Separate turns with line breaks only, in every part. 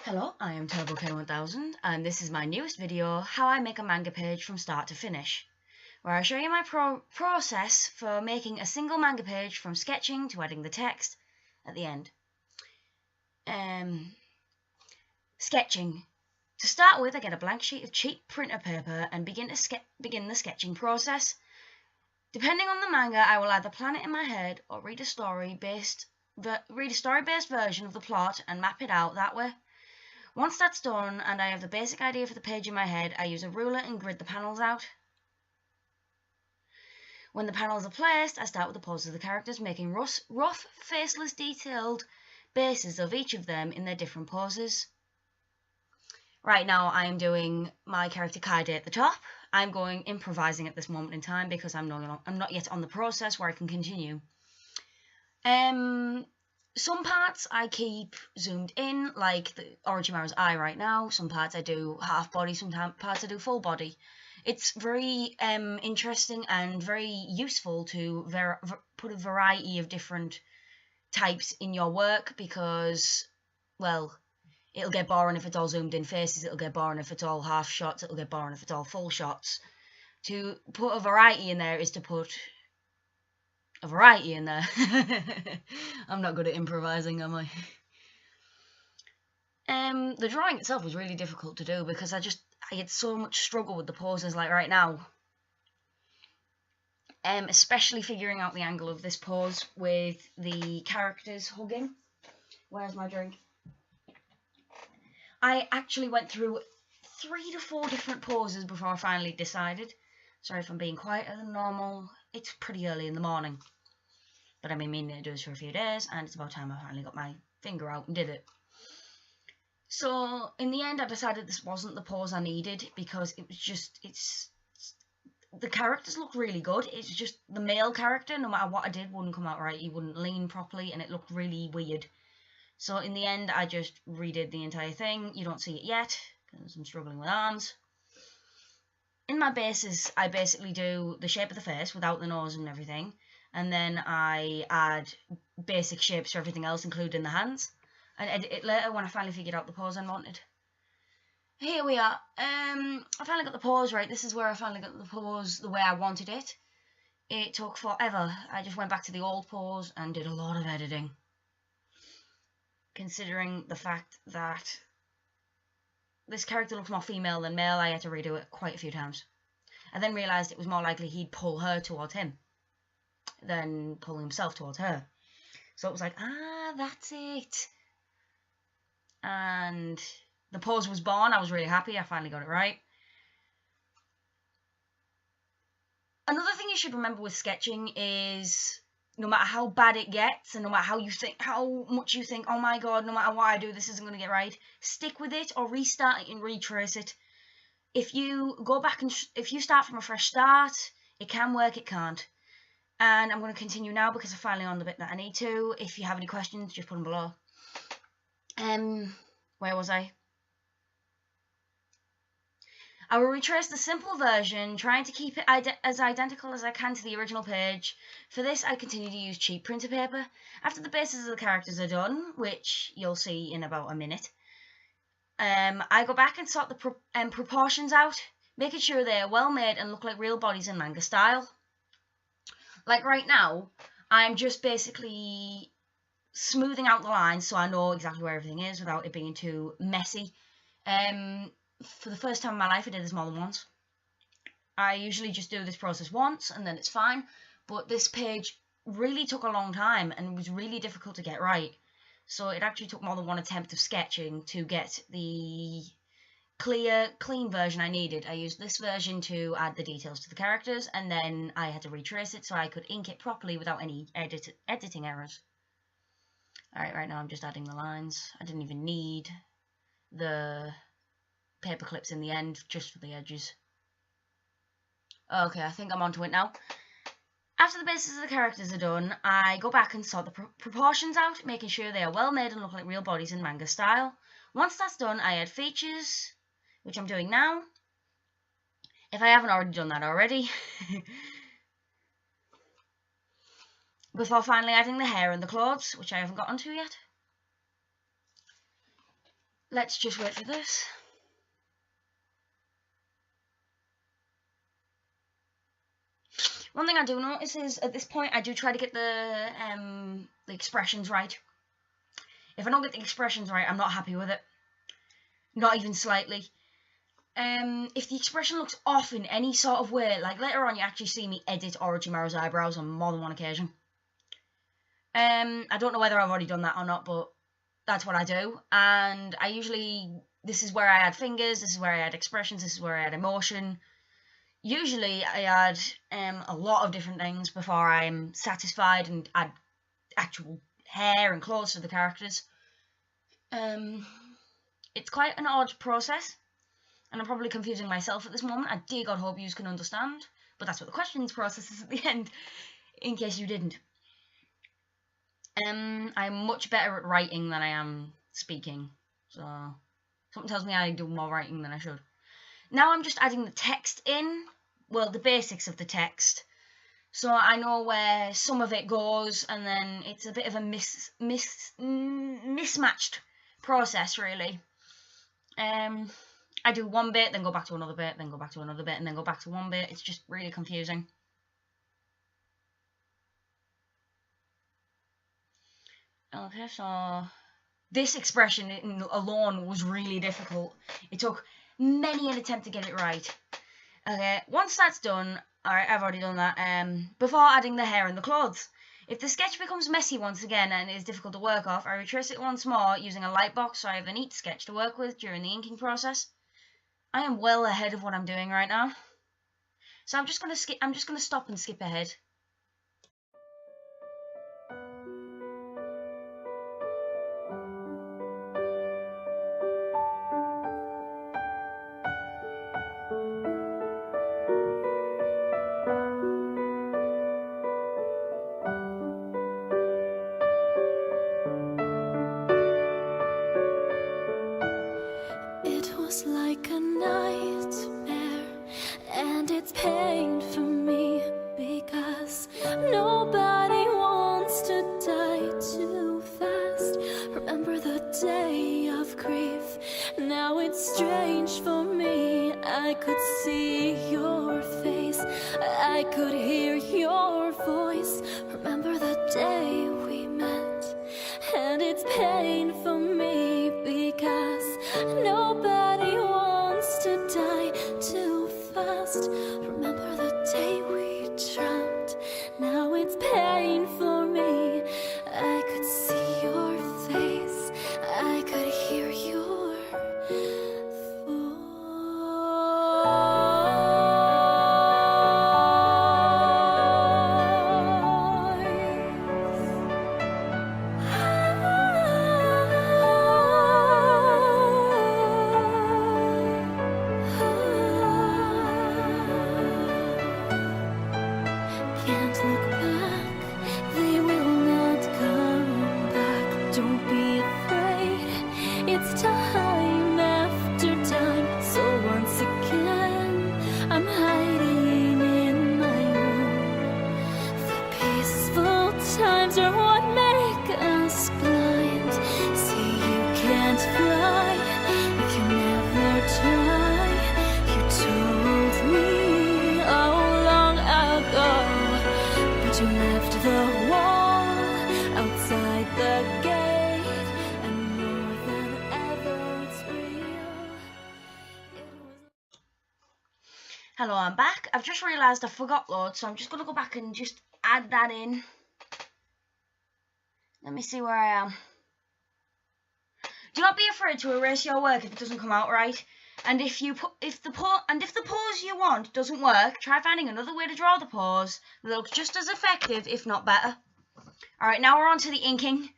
Hello, I am TurboK1000 and this is my newest video, how I make a manga page from start to finish, where I show you my process for making a single manga page from sketching to adding the text at the end. Sketching. To start with, I get a blank sheet of cheap printer paper and begin the sketching process. Depending on the manga, I will either plan it in my head or read a story-based version of the plot and map it out that way. Once that's done and I have the basic idea for the page in my head, I use a ruler and grid the panels out. When the panels are placed, I start with the poses of the characters, making rough, faceless, detailed bases of each of them in their different poses. Right now I am doing my character Kaide at the top. I'm going improvising at this moment in time because I'm not yet on the process where I can continue. Some parts I keep zoomed in, like the Orochimaru's eye right now. Some parts I do half body, some parts I do full body. It's very interesting and very useful to put a variety of different types in your work because, well, it'll get boring if it's all zoomed in faces, it'll get boring if it's all half shots, it'll get boring if it's all full shots. To put a variety in there is to put a variety in there. I'm not good at improvising, am I? The drawing itself was really difficult to do because I had so much struggle with the poses, like right now. Especially figuring out the angle of this pose with the characters hugging. Where's my drink? I actually went through 3 to 4 different poses before I finally decided. Sorry if I'm being quieter than normal. It's pretty early in the morning. But I've been meaning to do this for a few days, and it's about time I finally got my finger out and did it. So, in the end, I decided this wasn't the pose I needed, because it was just, the characters look really good. It's just the male character, no matter what I did, wouldn't come out right. He wouldn't lean properly, and it looked really weird. So, in the end, I just redid the entire thing. You don't see it yet, because I'm struggling with arms. In my bases, I basically do the shape of the face without the nose and everything. And then I add basic shapes for everything else, including the hands. And edit it later when I finally figured out the pose I wanted. Here we are. I finally got the pose right. This is where I finally got the pose the way I wanted it. It took forever. I just went back to the old pose and did a lot of editing. Considering the fact that this character looks more female than male, I had to redo it quite a few times. I then realised it was more likely he'd pull her towards him than pull himself towards her. So it was like, that's it. And the pose was born. I was really happy. I finally got it right. Another thing you should remember with sketching is no matter how bad it gets and no matter how much you think, oh my god, no matter what I do, this isn't going to get right, stick with it or restart it and retrace it. If you go back and if you start from a fresh start, it can work, it can't. And I'm going to continue now because I'm finally on the bit that I need to. If you have any questions, just put them below. Where was I? I will retrace the simple version, trying to keep it as identical as I can to the original page. For this, I continue to use cheap printer paper. After the bases of the characters are done, which you'll see in about a minute, I go back and sort the proportions out, making sure they are well made and look like real bodies in manga style. Like right now, I'm just basically smoothing out the lines so I know exactly where everything is without it being too messy. For the first time in my life, I did this more than once. I usually just do this process once and then it's fine, but this page really took a long time and was really difficult to get right. So it actually took more than one attempt of sketching to get the clean version I needed. I used this version to add the details to the characters, and then I had to retrace it so I could ink it properly without any editing errors. Alright, right now I'm just adding the lines. I didn't even need the paper clips in the end, just for the edges. Okay, I think I'm onto it now. After the bases of the characters are done, I go back and sort the proportions out, making sure they are well made and look like real bodies in manga style. Once that's done, I add features, which I'm doing now, if I haven't already done that already. Before finally adding the hair and the clothes, which I haven't got onto yet. let's just wait for this. One thing I do notice is at this point I do try to get the expressions right. If I don't get the expressions right, I'm not happy with it. Not even slightly. If the expression looks off in any sort of way, like later on you actually see me edit Orochimaru's eyebrows on more than one occasion. I don't know whether I've already done that or not, but that's what I do. And I usually, this is where I add fingers, this is where I add expressions, this is where I add emotion. Usually I add a lot of different things before I'm satisfied and add actual hair and clothes to the characters. It's quite an odd process, and I'm probably confusing myself at this moment. I dear God hope you can understand, but that's what the questions process is at the end, in case you didn't. I'm much better at writing than I am speaking, so something tells me I do more writing than I should. Now I'm just adding the text in, well, the basics of the text, so I know where some of it goes, and then it's a bit of a mismatched process, really. I do one bit, then go back to another bit, then go back to another bit, and then go back to one bit. It's just really confusing. Okay, so this expression alone was really difficult. It took many an attempt to get it right. Okay, once that's done, alright, I've already done that, before adding the hair and the clothes. If the sketch becomes messy once again and is difficult to work off, I retrace it once more using a light box so I have a neat sketch to work with during the inking process. I am well ahead of what I'm doing right now. So I'm just gonna stop and skip ahead.
Like a nightmare, and it's pain for me because nobody wants to die too fast. Remember the day of grief, now it's strange for me. I could see your face, I could hear your voice. Remember the day we met, and it's pain for me because nobody wants to die too fast. Remember the day we dreamt, now it's pain for me. I could see your face, I could hear your voice. Can't look back, they will not come back. Don't be afraid, it's time after time. So once again, I'm hiding in my room. The peaceful times are what make us blind. See, you can't fly if you never try. You told me oh long ago, but you left the wall outside the gate, and more than ever it's real.
Hello, I'm back. I've just realised I forgot loads, so I'm just going to go back and just add that in. Let me see where I am. Do not be afraid to erase your work if it doesn't come out right. And if the pose you want doesn't work, try finding another way to draw the pose that looks just as effective, if not better. Alright, now we're on to the inking.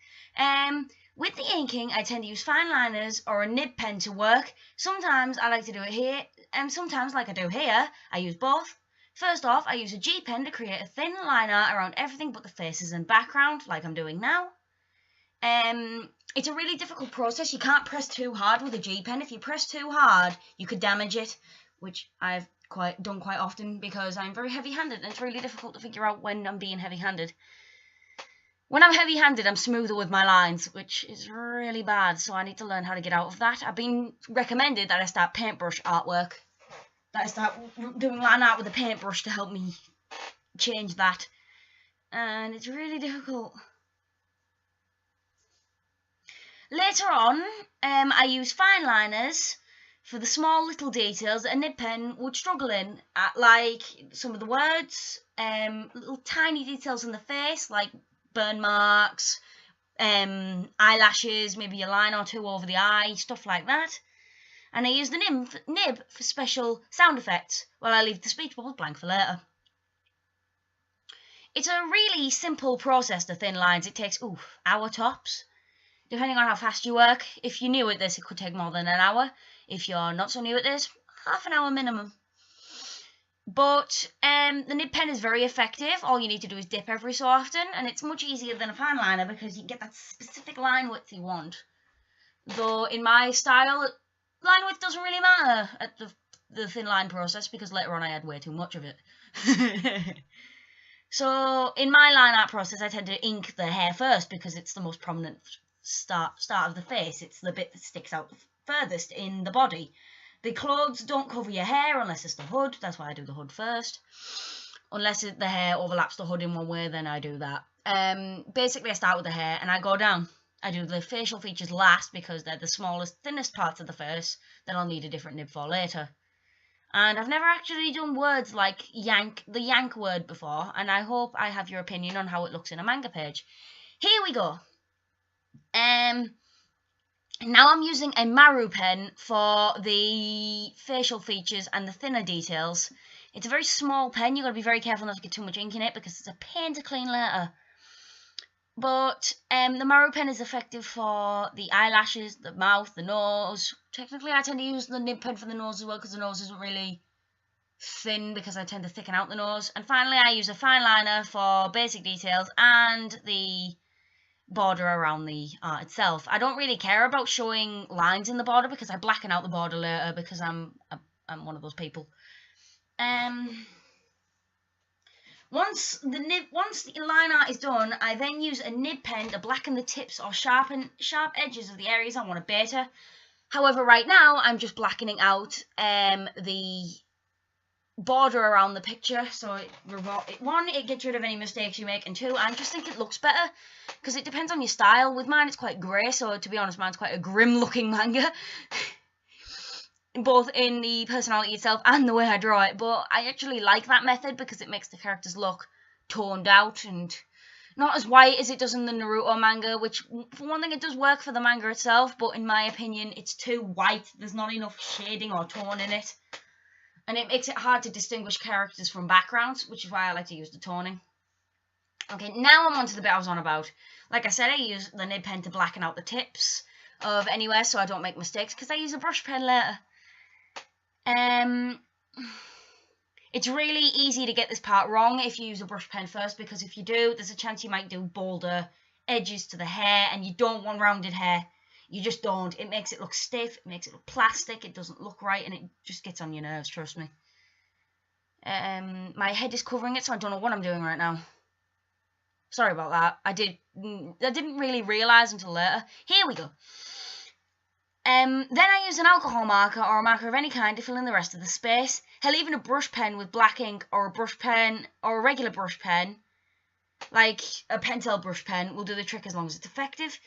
With the inking, I tend to use fine liners or a nib pen to work. Sometimes I like to do it here, and sometimes, like I do here, I use both. First off, I use a G pen to create a thin line art around everything but the faces and background, like I'm doing now. It's a really difficult process. You can't press too hard with a G pen. If you press too hard, you could damage it, which I've done quite often because I'm very heavy-handed, and it's really difficult to figure out when I'm being heavy-handed. When I'm heavy-handed, I'm smoother with my lines, which is really bad, so I need to learn how to get out of that. I've been recommended that I start paintbrush artwork, that I start doing line art with a paintbrush to help me change that, and it's really difficult. Later on, I use fine liners for the small little details that a nib pen would struggle in, like some of the words, little tiny details in the face, like burn marks, eyelashes, maybe a line or two over the eye, stuff like that. And I use the nib for special sound effects, while I leave the speech bubble blank for later. It's a really simple process to thin lines. It takes, hour tops, depending on how fast you work. If you're new at this, it could take more than an hour. If you're not so new at this, half an hour minimum. But the nib pen is very effective. All you need to do is dip every so often, and it's much easier than a fine liner because you get that specific line width you want. Though in my style, line width doesn't really matter at the thin line process because later on I had way too much of it. So in my line art process, I tend to ink the hair first because it's the most prominent start of the face. It's the bit that sticks out the furthest in the body. The clothes don't cover your hair unless it's the hood. That's why I do the hood first. Unless the hair overlaps the hood in one way, then I do that. Basically, I start with the hair and I go down. I do the facial features last because they're the smallest, thinnest parts of the face that I'll need a different nib for later. And I've never actually done words like the yank word before, and I hope I have your opinion on how it looks in a manga page. Here we go. Now I'm using a Maru pen for the facial features and the thinner details. It's a very small pen. You've got to be very careful not to get too much ink in it because it's a pain to clean later. But the Maru pen is effective for the eyelashes, the mouth, the nose. Technically, I tend to use the nib pen for the nose as well because the nose isn't really thin because I tend to thicken out the nose. And finally, I use a fine liner for basic details and the border around the art itself. I don't really care about showing lines in the border because I blacken out the border later because I'm one of those people. Once the line art is done, I then use a nib pen to blacken the tips or sharp edges of the areas I want to beta. However, right now I'm just blackening out the border around the picture, so it gets rid of any mistakes you make, and two, I just think it looks better because it depends on your style. With mine, it's quite grey, so to be honest, mine's quite a grim-looking manga, both in the personality itself and the way I draw it. But I actually like that method because it makes the characters look toned out and not as white as it does in the Naruto manga, which, for one thing, it does work for the manga itself, but in my opinion, it's too white. There's not enough shading or tone in it. And it makes it hard to distinguish characters from backgrounds, which is why I like to use the toning. Okay, now I'm on to the bit I was on about. Like I said, I use the nib pen to blacken out the tips of anywhere so I don't make mistakes, because I use a brush pen later. It's really easy to get this part wrong if you use a brush pen first, because if you do, there's a chance you might do bolder edges to the hair, and you don't want rounded hair. You just don't. It makes it look stiff, it makes it look plastic, it doesn't look right, and it just gets on your nerves, trust me. My head is covering it, so I don't know what I'm doing right now. Sorry about that. I didn't really realise until later. Here we go. Then I use an alcohol marker or a marker of any kind to fill in the rest of the space. Hell, even a brush pen with black ink or a brush pen or a regular brush pen, like a Pentel brush pen, will do the trick as long as it's effective.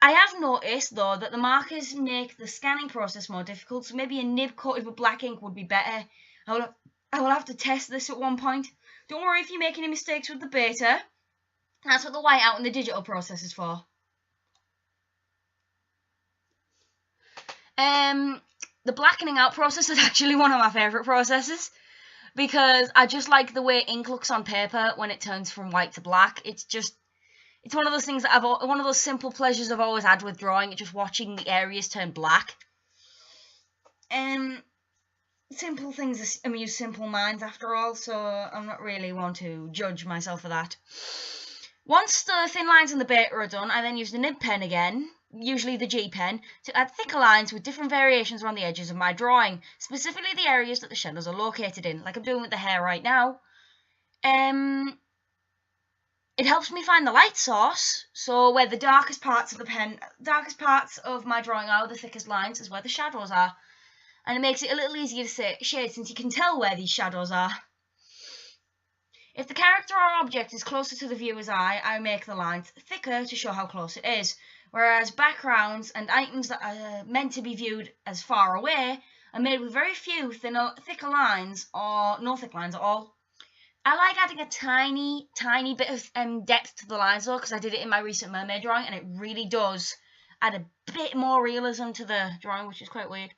I have noticed, though, that the markers make the scanning process more difficult, so maybe a nib coated with black ink would be better. I will have to test this at one point. Don't worry if you make any mistakes with the beta. That's what the whiteout and the digital process is for. The blackening out process is actually one of my favourite processes, because I just like the way ink looks on paper when it turns from white to black. It's one of those things that one of those simple pleasures I've always had with drawing, just watching the areas turn black. Simple things amuse simple minds after all, so I'm not really one to judge myself for that. Once the thin lines and the beta are done, I then use the nib pen again, usually the G pen, to add thicker lines with different variations around the edges of my drawing, specifically the areas that the shadows are located in, like I'm doing with the hair right now. It helps me find the light source, so where the darkest parts of my drawing are, the thickest lines, is where the shadows are. And it makes it a little easier to shade since you can tell where these shadows are. If the character or object is closer to the viewer's eye, I make the lines thicker to show how close it is, whereas backgrounds and items that are meant to be viewed as far away are made with very few thicker lines or no thick lines at all. I like adding a tiny bit of depth to the lines though, because I did it in my recent mermaid drawing, and it really does add a bit more realism to the drawing, which is quite weird,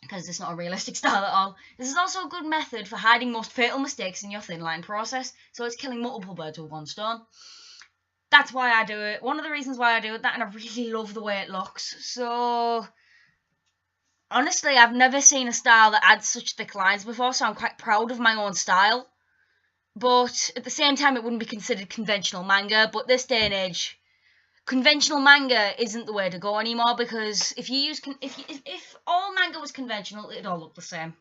because it's not a realistic style at all. This is also a good method for hiding most fatal mistakes in your thin line process, so it's killing multiple birds with one stone. That's why I do it. One of the reasons why I do it, and I really love the way it looks. So honestly, I've never seen a style that adds such thick lines before, so I'm quite proud of my own style. But at the same time, it wouldn't be considered conventional manga. But this day and age, conventional manga isn't the way to go anymore, because if all manga was conventional, it'd all look the same.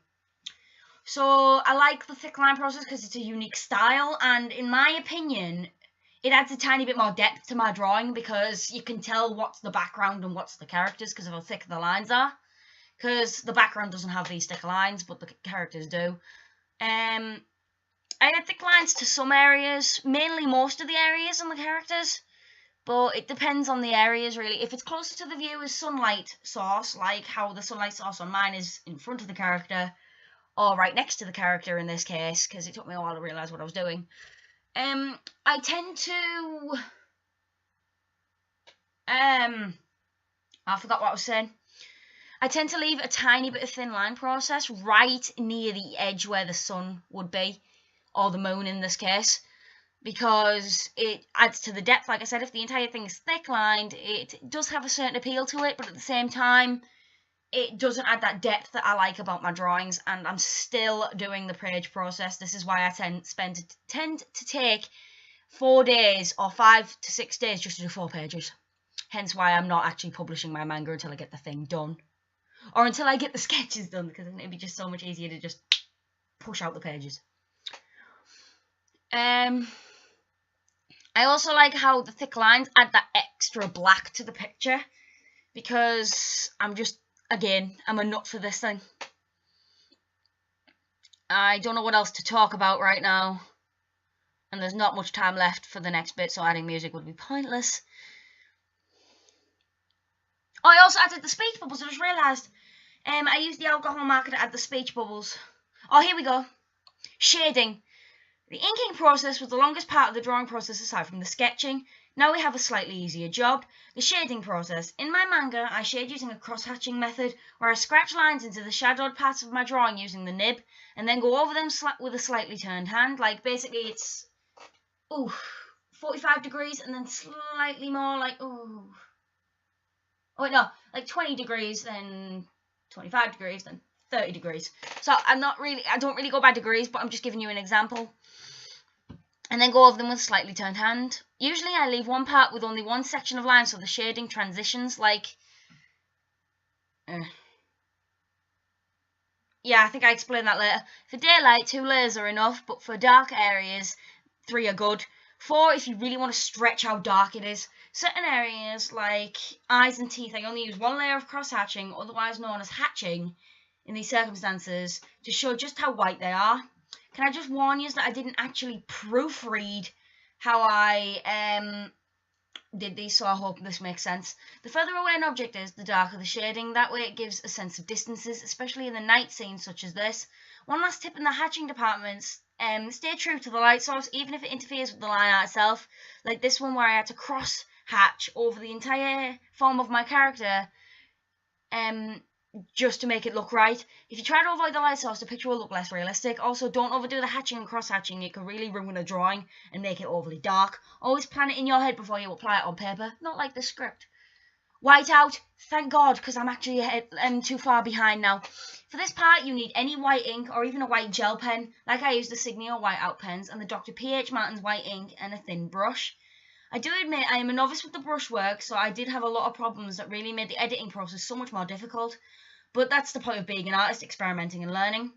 So I like the thick line process because it's a unique style, and in my opinion, it adds a tiny bit more depth to my drawing, because you can tell what's the background and what's the characters because of how thick the lines are. Because the background doesn't have these thick lines, but the characters do. I add thick lines to some areas, mainly most of the areas and the characters, but it depends on the areas really. If it's closer to the viewer's sunlight source, like how the sunlight source on mine is in front of the character, or right next to the character in this case, because it took me a while to realise what I was doing, I tend to... I forgot what I was saying. I tend to leave a tiny bit of thin line process right near the edge where the sun would be, or the moon in this case, because it adds to the depth. Like I said, if the entire thing is thick lined, it does have a certain appeal to it, but at the same time, it doesn't add that depth that I like about my drawings, and I'm still doing the page process. This is why I tend to take 4 days or 5 to 6 days just to do 4 pages. Hence why I'm not actually publishing my manga until I get the thing done. Or until I get the sketches done, because it'd be just so much easier to just push out the pages. I also like how the thick lines add that extra black to the picture, because I'm a nut for this thing. I don't know what else to talk about right now, and there's not much time left for the next bit, so adding music would be pointless. Oh, I also added the speech bubbles. I just realised. I used the alcohol marker to add the speech bubbles. Oh, here we go. Shading. The inking process was the longest part of the drawing process aside from the sketching. Now we have a slightly easier job. The shading process. In my manga, I shade using a cross-hatching method, where I scratch lines into the shadowed parts of my drawing using the nib, and then go over them with a slightly turned hand. Like, basically, it's 45 degrees, and then slightly more, like, like 20 degrees, then 25 degrees, then 30 degrees. So I don't really go by degrees, but I'm just giving you an example. And then go over them with a slightly turned hand. Usually I leave one part with only one section of line, so the shading transitions, like... Yeah, I think I explained that later. For daylight, 2 layers are enough, but for dark areas, 3 are good. 4 if you really want to stretch how dark it is. Certain areas, like eyes and teeth, I only use 1 layer of cross-hatching, otherwise known as hatching, in these circumstances, to show just how white they are. Can I just warn you that I didn't actually proofread how I did these, so I hope this makes sense. The further away an object is, the darker the shading. That way it gives a sense of distances, especially in the night scenes such as this. One last tip in the hatching departments. Stay true to the light source, even if it interferes with the line art itself. Like this one where I had to cross-hatch over the entire form of my character, just to make it look right. If you try to avoid the light source, the picture will look less realistic. Also, don't overdo the hatching and cross-hatching. It could really ruin a drawing and make it overly dark. Always plan it in your head before you apply it on paper, not like the script. White out, thank God, because I'm actually too far behind now. For this part, you need any white ink or even a white gel pen, like I use the Signio whiteout pens and the Dr. P.H.Martin's white ink and a thin brush. I do admit I am a novice with the brushwork, so I did have a lot of problems that really made the editing process so much more difficult. But that's the point of being an artist, experimenting and learning.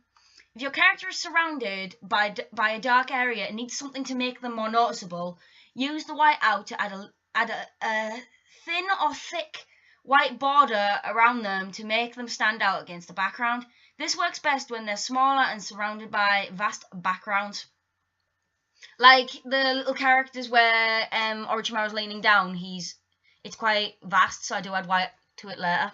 If your character is surrounded by a dark area and needs something to make them more noticeable, use the white out to add a thin or thick white border around them to make them stand out against the background. This works best when they're smaller and surrounded by vast backgrounds. Like the little characters where Orochimaru's leaning down, it's quite vast, so I do add white to it later.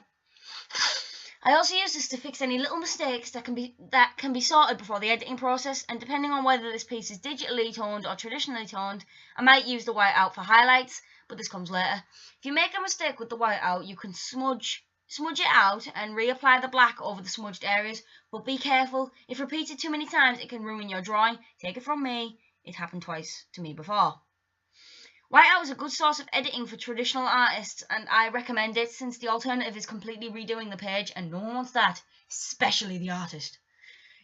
I also use this to fix any little mistakes that can be sorted before the editing process, and depending on whether this piece is digitally toned or traditionally toned, I might use the white out for highlights, but this comes later. If you make a mistake with the white out, you can smudge it out and reapply the black over the smudged areas, but be careful. If repeated too many times, it can ruin your drawing. Take it from me, it happened twice to me before. Whiteout is a good source of editing for traditional artists, and I recommend it since the alternative is completely redoing the page, and no one wants that, especially the artist.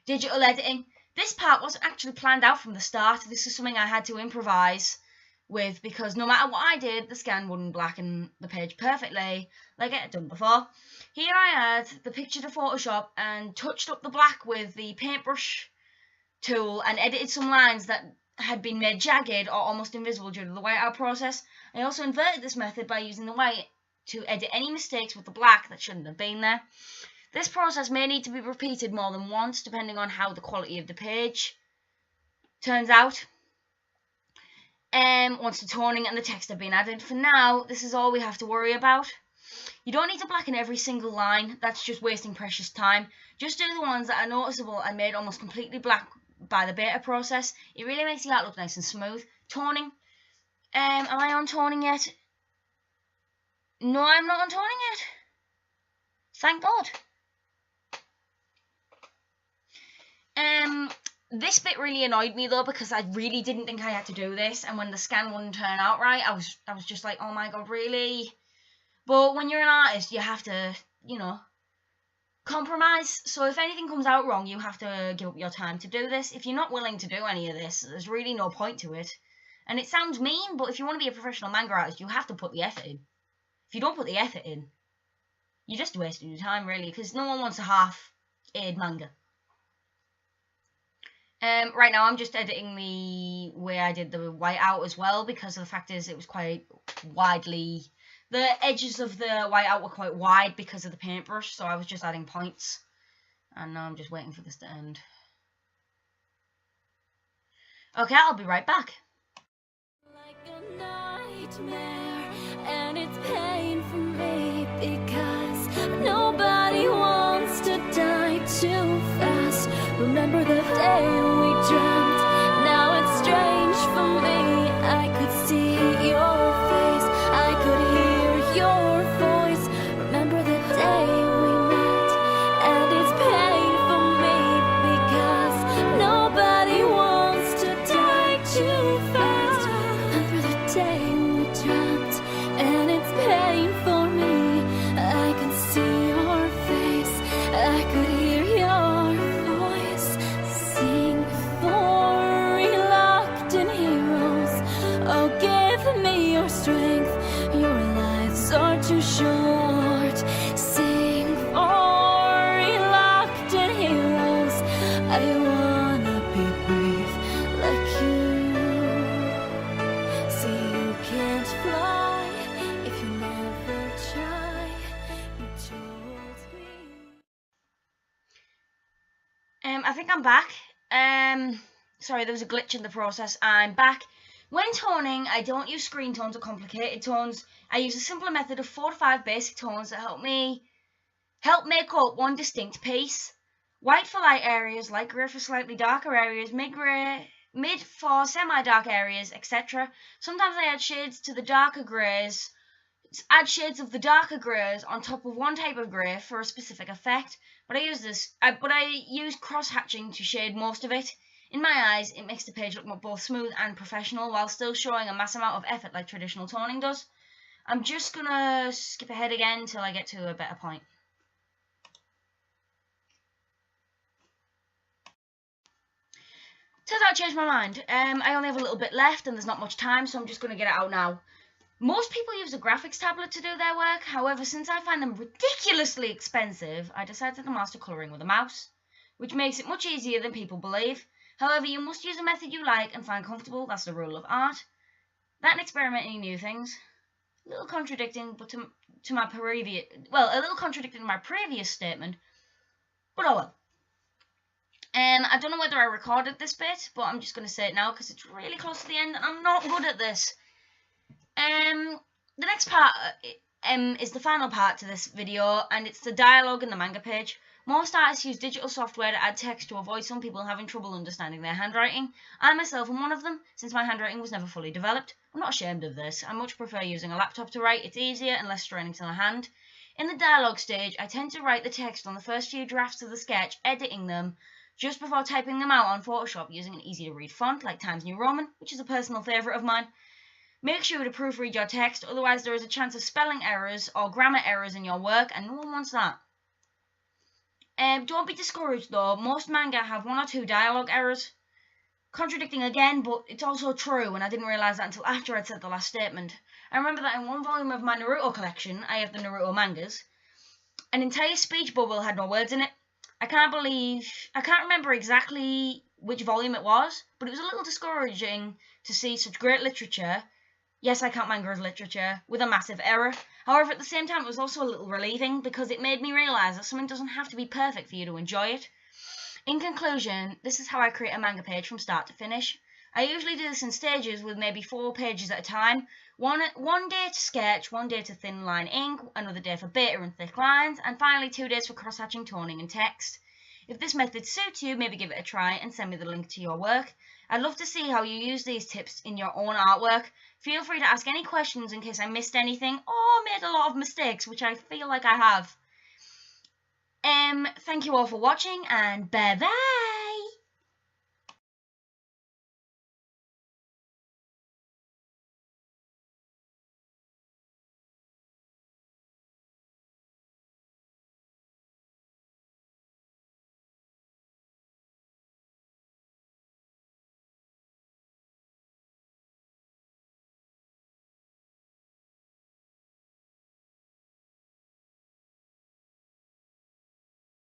Digital editing. This part wasn't actually planned out from the start. This is something I had to improvise with, because no matter what I did, the scan wouldn't blacken the page perfectly like I had done before. Here I add the picture to Photoshop and touched up the black with the paintbrush tool and edited some lines that had been made jagged or almost invisible due to the whiteout process. I also inverted this method by using the white to edit any mistakes with the black that shouldn't have been there. This process may need to be repeated more than once depending on how the quality of the page turns out. Once the toning and the text have been added. For now, this is all we have to worry about. You don't need to blacken every single line, that's just wasting precious time. Just do the ones that are noticeable and made almost completely black by the beta process. It really makes the art look nice and smooth. Toning. Am I on toning yet? No, I'm not on toning yet. Thank God. This bit really annoyed me though, because I really didn't think I had to do this, and when the scan wouldn't turn out right, I was just like, oh my God, really? But when you're an artist, you have to, compromise. So if anything comes out wrong, you have to give up your time to do this. If you're not willing to do any of this, there's really no point to it. And it sounds mean, but if you want to be a professional manga artist, you have to put the effort in. If you don't put the effort in, you're just wasting your time, really, because no one wants a half-aired manga. Right now, I'm just editing the way I did the whiteout as well, because the fact is it was quite widely... The edges of the whiteout were quite wide because of the paintbrush, so I was just adding points. And now I'm just waiting for this to end. Okay, I'll be right back.
Like a nightmare, and it's pain for me because nobody wants to die too fast. Remember the day we dreamt, now it's strange for me. I could see your face, I could hear your voice. Remember the day we met, and it's pain for me because nobody wants to die too fast. Remember the day we dreamt, and it's pain for me. I can see your face, I could hear your voice. Sing for reluctant heroes. Oh, give me your strength. Your lives are too short. Sing for reluctant heroes. I wanna be brave like you. See, you can't fly if you never try. You told me.
I think I'm back. Sorry, there was a glitch in the process. I'm back. When toning, I don't use screen tones or complicated tones. I use a simpler method of 4 to 5 basic tones that help make up one distinct piece. White for light areas, light grey for slightly darker areas, mid for semi-dark areas, etc. Sometimes I add shades of the darker greys on top of one type of grey for a specific effect. But I use cross-hatching to shade most of it. In my eyes, it makes the page look both smooth and professional while still showing a mass amount of effort like traditional toning does. I'm just gonna skip ahead again till I get to a better point. Turns out I changed my mind. I only have a little bit left and there's not much time, so I'm just gonna get it out now. Most people use a graphics tablet to do their work. However, since I find them ridiculously expensive, I decided to master colouring with a mouse. which makes it much easier than people believe. However, you must use a method you like and find comfortable. That's the rule of art. That and experimenting new things. A little contradicting, but to my previous, well, a little contradicting my previous statement. But oh well. I don't know whether I recorded this bit, but I'm just going to say it now because it's really close to the end and I'm not good at this. The next part is the final part to this video, and it's the dialogue in the manga page. Most artists use digital software to add text to avoid some people having trouble understanding their handwriting. I myself am one of them, since my handwriting was never fully developed. I'm not ashamed of this. I much prefer using a laptop to write. It's easier and less straining to the hand. In the dialogue stage, I tend to write the text on the first few drafts of the sketch, editing them just before typing them out on Photoshop using an easy-to-read font like Times New Roman, which is a personal favourite of mine. Make sure to proofread your text, otherwise there is a chance of spelling errors or grammar errors in your work, and no one wants that. Don't be discouraged though, most manga have 1 or 2 dialogue errors. Contradicting again, but it's also true, and I didn't realise that until after I'd said the last statement. I remember that in one volume of my Naruto collection, I have the Naruto mangas, an entire speech bubble had no words in it. I can't remember exactly which volume it was, but it was a little discouraging to see such great literature, yes, I count manga as literature, with a massive error. However, at the same time, it was also a little relieving, because it made me realise that something doesn't have to be perfect for you to enjoy it. In conclusion, this is how I create a manga page from start to finish. I usually do this in stages with maybe 4 pages at a time. One day to sketch, 1 day to thin line ink, another day for beta and thick lines, and finally 2 days for cross-hatching, toning and text. If this method suits you, maybe give it a try and send me the link to your work. I'd love to see how you use these tips in your own artwork. Feel free to ask any questions in case I missed anything or made a lot of mistakes, which I feel like I have. Thank you all for watching, and bye-bye!